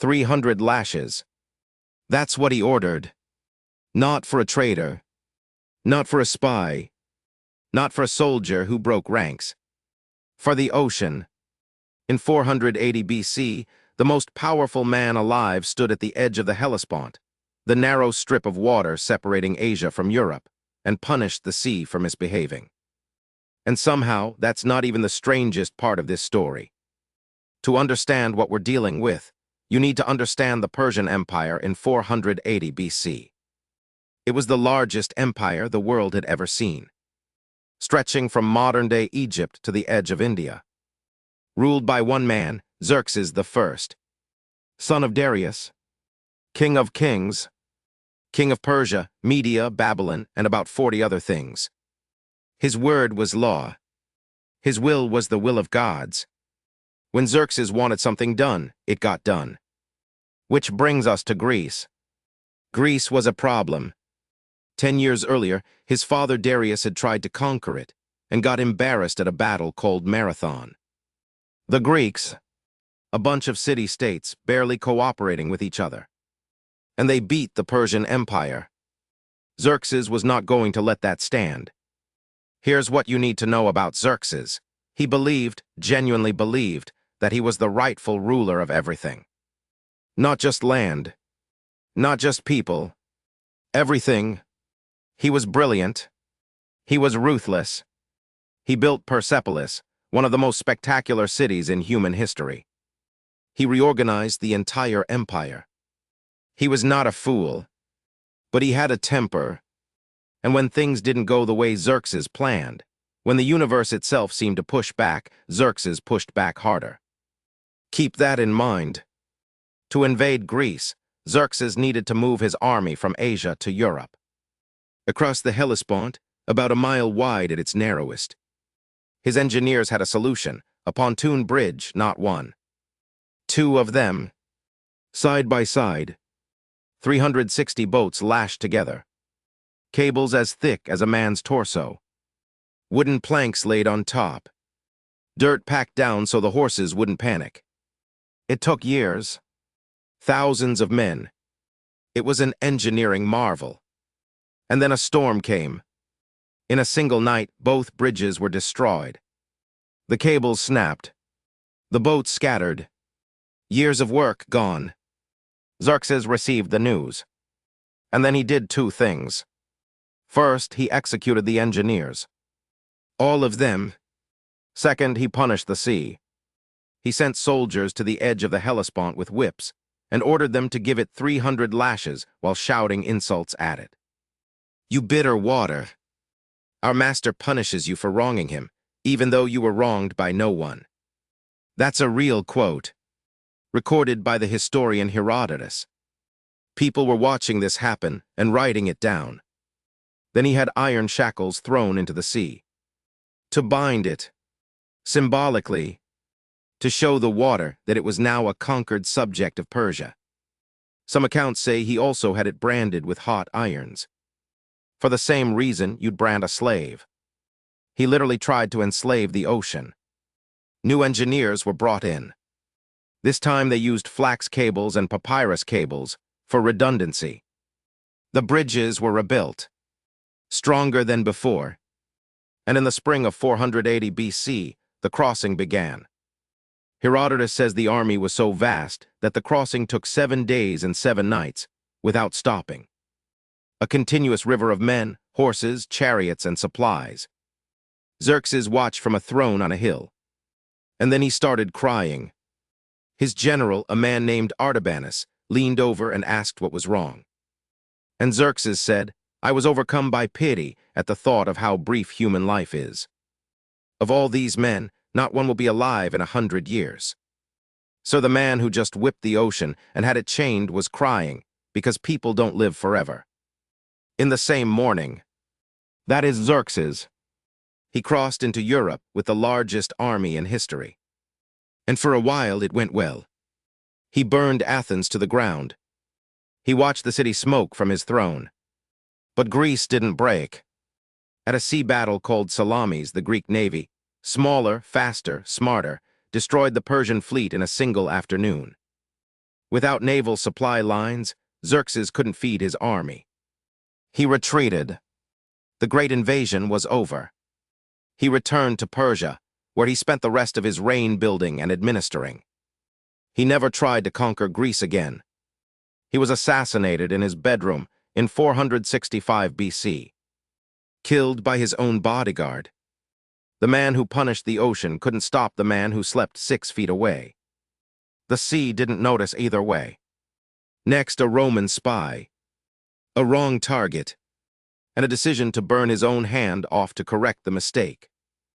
300 lashes. That's what he ordered. Not for a traitor. Not for a spy. Not for a soldier who broke ranks. For the ocean. In 480 BC, the most powerful man alive stood at the edge of the Hellespont, the narrow strip of water separating Asia from Europe, and punished the sea for misbehaving. And somehow, that's not even the strangest part of this story. To understand what we're dealing with, you need to understand the Persian Empire in 480 BC. It was the largest empire the world had ever seen, stretching from modern-day Egypt to the edge of India. Ruled by one man, Xerxes I, son of Darius, king of kings, king of Persia, Media, Babylon, and about 40 other things. His word was law. His will was the will of gods. When Xerxes wanted something done, it got done. Which brings us to Greece. Greece was a problem. 10 years earlier, his father Darius had tried to conquer it and got embarrassed at a battle called Marathon. The Greeks, a bunch of city-states barely cooperating with each other. And they beat the Persian Empire. Xerxes was not going to let that stand. Here's what you need to know about Xerxes. He believed, genuinely believed, that he was the rightful ruler of everything. Not just land, not just people, everything. He was brilliant. He was ruthless. He built Persepolis, one of the most spectacular cities in human history. He reorganized the entire empire. He was not a fool, but he had a temper. And when things didn't go the way Xerxes planned, when the universe itself seemed to push back, Xerxes pushed back harder. Keep that in mind. To invade Greece, Xerxes needed to move his army from Asia to Europe. Across the Hellespont, about a mile wide at its narrowest. His engineers had a solution, a pontoon bridge, not one. 2 of them, side by side, 360 boats lashed together. Cables as thick as a man's torso. Wooden planks laid on top. Dirt packed down so the horses wouldn't panic. It took years. Thousands of men. It was an engineering marvel. And then a storm came. In a single night, both bridges were destroyed. The cables snapped. The boats scattered. Years of work gone. Xerxes received the news. And then he did 2 things. First, he executed the engineers. All of them. Second, he punished the sea. He sent soldiers to the edge of the Hellespont with whips and ordered them to give it 300 lashes while shouting insults at it. You bitter water. Our master punishes you for wronging him, even though you were wronged by no one. That's a real quote, recorded by the historian Herodotus. People were watching this happen and writing it down. Then he had iron shackles thrown into the sea. To bind it, symbolically, to show the water that it was now a conquered subject of Persia. Some accounts say he also had it branded with hot irons. For the same reason you'd brand a slave. He literally tried to enslave the ocean. New engineers were brought in. This time they used flax cables and papyrus cables for redundancy. The bridges were rebuilt, stronger than before, and in the spring of 480 BC, the crossing began. Herodotus says the army was so vast that the crossing took 7 days and 7 nights without stopping. A continuous river of men, horses, chariots, and supplies. Xerxes watched from a throne on a hill. And then he started crying. His general, a man named Artabanus, leaned over and asked what was wrong. And Xerxes said, I was overcome by pity at the thought of how brief human life is. Of all these men, not one will be alive in 100 years. So the man who just whipped the ocean and had it chained was crying, because people don't live forever. In the same morning, that is Xerxes, he crossed into Europe with the largest army in history. And for a while it went well. He burned Athens to the ground. He watched the city smoke from his throne. But Greece didn't break. At a sea battle called Salamis, the Greek navy, smaller, faster, smarter, destroyed the Persian fleet in a single afternoon. Without naval supply lines, Xerxes couldn't feed his army. He retreated. The great invasion was over. He returned to Persia, where he spent the rest of his reign building and administering. He never tried to conquer Greece again. He was assassinated in his bedroom in 465 BC, killed by his own bodyguard. The man who punished the ocean couldn't stop the man who slept 6 feet away. The sea didn't notice either way. Next, a Roman spy, a wrong target, and a decision to burn his own hand off to correct the mistake.